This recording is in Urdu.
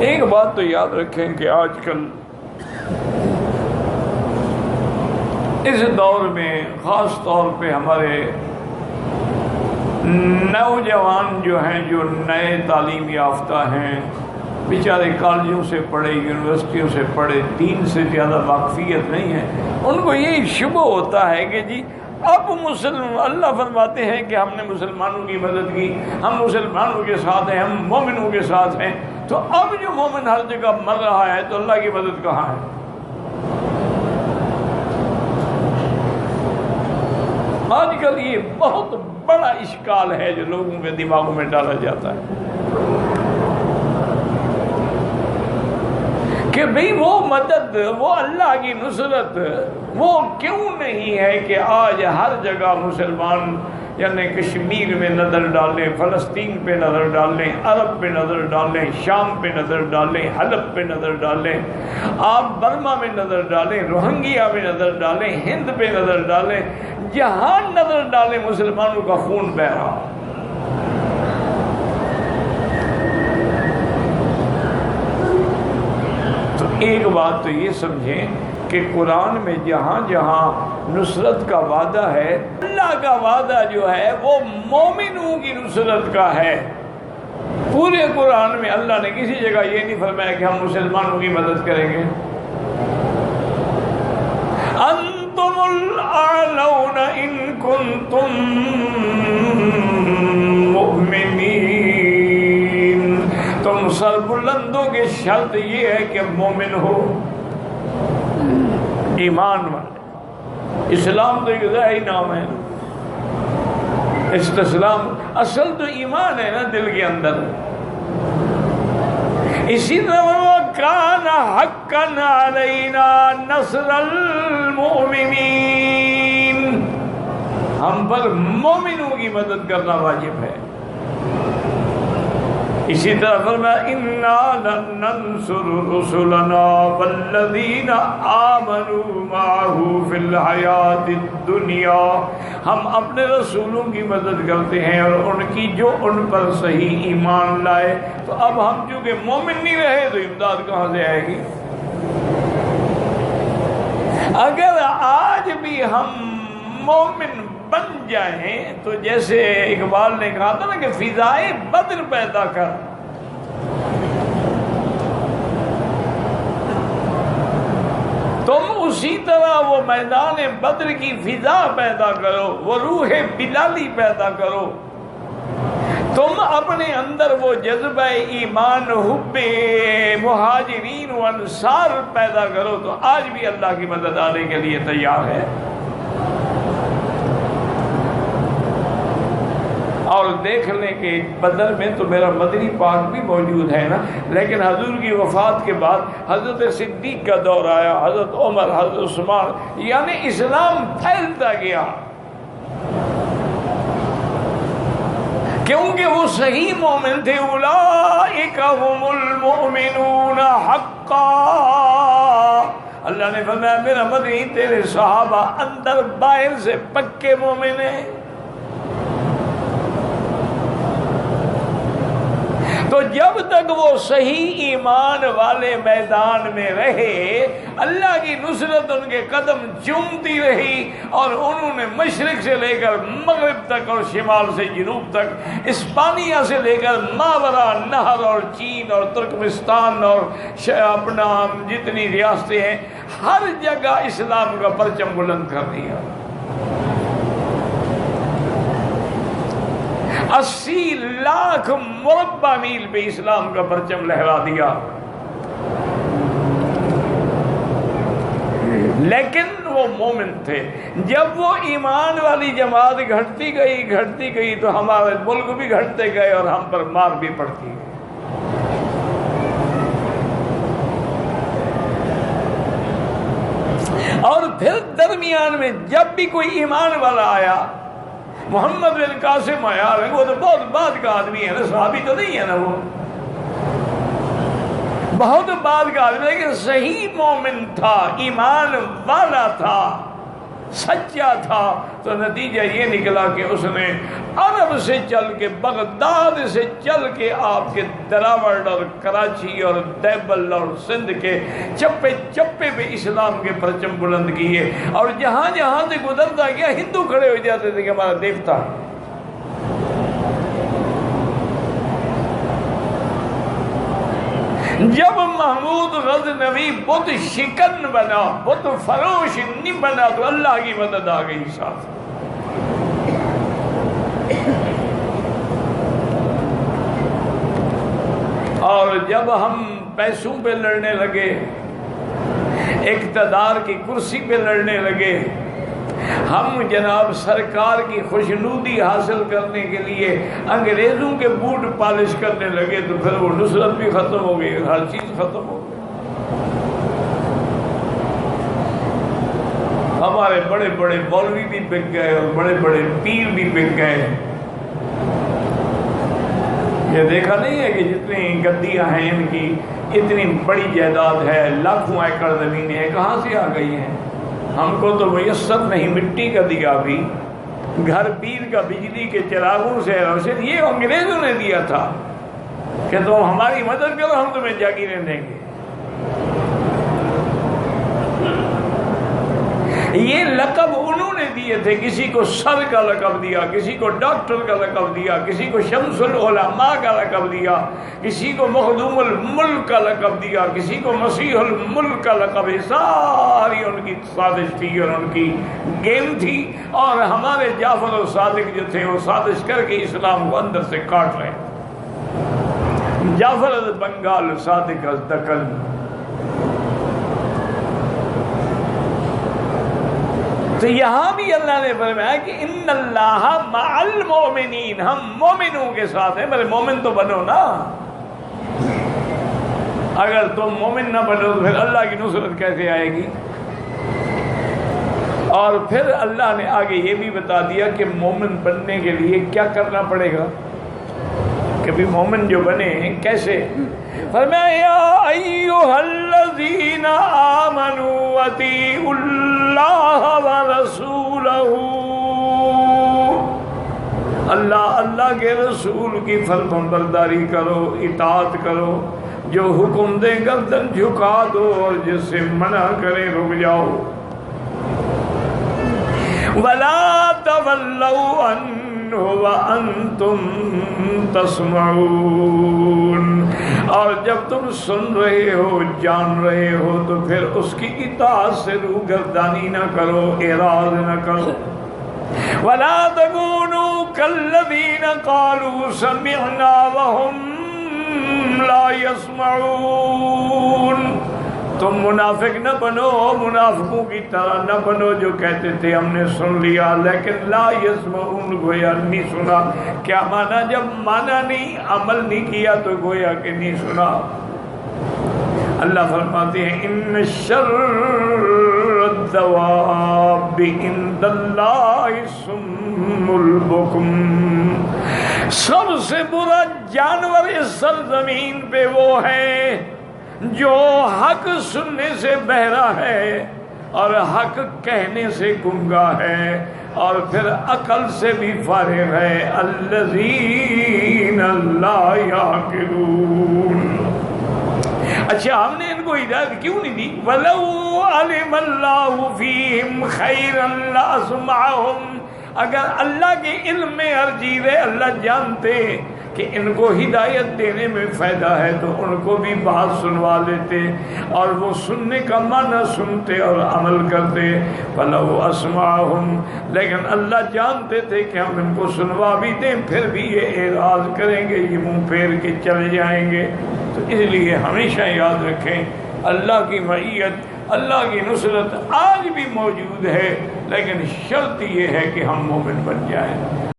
ایک بات تو یاد رکھیں کہ آج کل اس دور میں خاص طور پہ ہمارے نوجوان جو ہیں، جو نئے تعلیم یافتہ ہیں، بیچارے کالجوں سے پڑھے، یونیورسٹیوں سے پڑھے، دین سے زیادہ واقفیت نہیں ہے، ان کو یہی شبہ ہوتا ہے کہ جی اب اللہ فرماتے ہیں کہ ہم نے مسلمانوں کی مدد کی، ہم مسلمانوں کے ساتھ ہیں، ہم مومنوں کے ساتھ ہیں، تو اب جو مومن ہر جگہ مر رہا ہے تو اللہ کی مدد کہاں ہے؟ آج کل یہ بہت بڑا اشکال ہے جو لوگوں کے دماغوں میں ڈالا جاتا ہے کہ بھئی وہ مدد، وہ اللہ کی نصرت وہ کیوں نہیں ہے کہ آج ہر جگہ مسلمان، یعنی کشمیر میں نظر ڈالیں، فلسطین پہ نظر ڈالیں، عرب پہ نظر ڈالیں، شام پہ نظر ڈالیں، حلب پہ نظر ڈالیں، آپ برما میں نظر ڈالیں، روہنگیا میں نظر ڈالیں، ہند پہ نظر ڈالیں، جہاں نظر ڈالیں مسلمانوں کا خون بہہ رہا۔ تو ایک بات تو یہ سمجھیں کہ قرآن میں جہاں جہاں نصرت کا وعدہ ہے، اللہ کا وعدہ جو ہے وہ مومنوں کی نصرت کا ہے۔ پورے قرآن میں اللہ نے کسی جگہ یہ نہیں فرمایا کہ ہم مسلمانوں کی مدد کریں گے۔ انتم الاعلون ان کنتم مؤمنین، تم سربلندوں کی شرط یہ ہے کہ مومن ہو، ایمان والے۔ اسلام تو ایک ظاہری نام ہے، استسلام اصل تو ایمان ہے نا دل کے اندر۔ اسی طرح وَكَانَ حَقًّا عَلَيْنَا نَصْرُ الْمُؤْمِنِينَ، ہم پر مومنوں کی مدد کرنا واجب ہے۔ اسی طرح فرمایا اِنَّا لَنَنصُرُ رُسُلَنَا وَالَّذِينَ آمَنُوا مَعَهُ فِي الْحَيَاةِ الدُّنْيَا، ہم اپنے رسولوں کی مدد کرتے ہیں اور ان کی جو ان پر صحیح ایمان لائے۔ تو اب ہم چونکہ مومن نہیں رہے تو امداد کہاں سے آئے گی؟ اگر آج بھی ہم مومن بن جائیں تو جیسے اقبال نے کہا تھا نا کہ فضائے بدر پیدا کر، تم اسی طرح وہ میدان بدر کی فضا پیدا کرو، وہ روح بلالی پیدا کرو، تم اپنے اندر وہ جذبہ ایمان، حب مہاجرین و انصار پیدا کرو، تو آج بھی اللہ کی مدد آنے کے لیے تیار ہے۔ اور دیکھ لیں کہ بدر میں تو میرا مدنی پاک بھی موجود ہے نا، لیکن حضور کی وفات کے بعد حضرت صدیق کا دور آیا، حضرت عمر، حضرت عثمان، یعنی اسلام پھیلتا گیا، کیونکہ وہ صحیح مومن تھے۔ اولئک هم المؤمنون حقا، اللہ نے فرمایا میرا مدنی تیرے صحابہ اندر باہر سے پکے مومن ہیں۔ تو جب تک وہ صحیح ایمان والے میدان میں رہے، اللہ کی نصرت ان کے قدم چومتی رہی، اور انہوں نے مشرق سے لے کر مغرب تک اور شمال سے جنوب تک، اسپانیہ سے لے کر ماورا نہر اور چین اور ترکمستان اور اپنا جتنی ریاستیں ہیں، ہر جگہ اسلام کا پرچم بلند کر دیا۔ 80 لاکھ مربع میل پہ اسلام کا پرچم لہرا دیا۔ لیکن وہ مومن تھے۔ جب وہ ایمان والی جماعت گھٹتی گئی تو ہمارے ملک بھی گھٹتے گئے اور ہم پر مار بھی پڑتی گئی۔ اور پھر درمیان میں جب بھی کوئی ایمان والا آیا، محمد بن قاسم آیا، وہ تو بہت بعد کا آدمی ہے نا، صحابی تو نہیں ہے نا، وہ بہت بعد کا آدمی، لیکن صحیح مومن تھا، ایمان والا تھا۔ سچا تھا تو نتیجہ یہ نکلا کہ اس نے عرب سے چل کے، بغداد سے چل کے آپ کے دراوڑ اور کراچی اور دیوبند اور سندھ کے چپے چپے پہ اسلام کے پرچم بلند کیے، اور جہاں جہاں سے گزرتا گیا ہندو کھڑے ہو جاتے تھے کہ ہمارا دیوتا۔ جب محمود غزنوی بت شکن بنا، بت فروش نہیں بنا، تو اللہ کی مدد آ گئی ساتھ۔ اور جب ہم پیسوں پہ لڑنے لگے، اقتدار کی کرسی پہ لڑنے لگے، ہم جناب سرکار کی خوشنودی حاصل کرنے کے لیے انگریزوں کے بوٹ پالش کرنے لگے، تو پھر وہ نصرت بھی ختم ہو گئی، ہر چیز ختم ہو گئی۔ ہمارے بڑے بڑے مولوی بھی بک گئے اور بڑے بڑے پیر بھی بک گئے۔ یہ دیکھا نہیں ہے کہ جتنی گدیاں ہیں ان کی اتنی بڑی جائیداد ہے، لاکھوں ایکڑ زمینیں ہیں، کہاں سے آ گئی ہیں؟ ہم کو تو میسر نہیں، مٹی کا دیا بھی، گھر پیر کا بجلی کے چراغوں سے روشن، یہ انگریزوں نے دیا تھا کہ تم ہماری مدد کرو، ہم تمہیں جاگیریں دیں گے۔ یہ لقب انہوں نے دیے تھے، کسی کو سر کا لقب دیا، کسی کو ڈاکٹر کا لقب دیا، کسی کو شمس العلماء کا لقب دیا، کسی کو مخدوم الملک کا لقب دیا، کسی کو مسیح الملک کا لقب۔ ساری ان کی سازش تھی اور ان کی گیم تھی، اور ہمارے جعفر الصادق جو تھے وہ سازش کر کے اسلام کو اندر سے کاٹ رہے۔ جعفر از بنگال، صادق از دکن۔ تو یہاں بھی اللہ نے فرمایا کہ ان اللہ مع المؤمنین، ہم مومنوں کے ساتھ ہیں۔ میرے مومن تو بنو نا، اگر تم مومن نہ بنو تو پھر اللہ کی نصرت کیسے آئے گی؟ اور پھر اللہ نے آگے یہ بھی بتا دیا کہ مومن بننے کے لیے کیا کرنا پڑے گا، کہ بھی مومن جو بنے کیسے۔ فرمایا یا ایھا الذین آمنوا اطیعوا اللہ ورسولہ، اللہ کے رسول کی فرمانبرداری کرو، اطاعت کرو، جو حکم دے گردن جھکا دو اور جس سے منع کرے رک جاؤ۔ وَلَا تَوَلَّوْا عَنْهُ وَأَنْتُمْ تَسْمَعُونَ، اور جب تم سن رہے ہو، جان رہے ہو، تو پھر اس کی اطاعت سے روگردانی نہ کرو، اعراض نہ کرو۔ وَلَا تَكُونُوا كَالَّذِينَ قَالُوا سَمِعْنَا وَهُمْ لَا يَسْمَعُونَ، تم منافق نہ بنو، منافقوں کی طرح نہ بنو جو کہتے تھے ہم نے سن لیا لیکن لا یسمعون، گویا نہیں سنا۔ کیا مانا؟ جب مانا نہیں، عمل نہیں کیا تو گویا کہ نہیں سنا۔ اللہ فرماتے ہیں ان شر الدواب عند اللہ الصم البکم، سب سے برا جانور اس سرزمین پہ وہ ہے جو حق سننے سے بہرا ہے اور حق کہنے سے گنگا ہے اور پھر عقل سے بھی فارغ ہے۔ الذین لا یعقلون۔ اچھا، ہم نے ان کو ہدایت کیوں نہیں دی؟ وَلَوْ عَلِمَ اللَّهُ فِيهِمْ خَيْرًا لَأَسْمَعَهُمْ، اگر اللہ کے علم میں ہر چیز ہے، اللہ جانتے کہ ان کو ہدایت دینے میں فائدہ ہے تو ان کو بھی بات سنوا لیتے، اور وہ سننے کا معنی سنتے اور عمل کرتے۔ فَلَوْ أَسْمَعَهُمْ، لیکن اللہ جانتے تھے کہ ہم ان کو سنوا بھی دیں پھر بھی یہ اعراض کریں گے، یہ منہ پھیر کے چلے جائیں گے۔ تو اس لیے ہمیشہ یاد رکھیں اللہ کی معیت، اللہ کی نصرت آج بھی موجود ہے، لیکن شرط یہ ہے کہ ہم مومن بن جائیں۔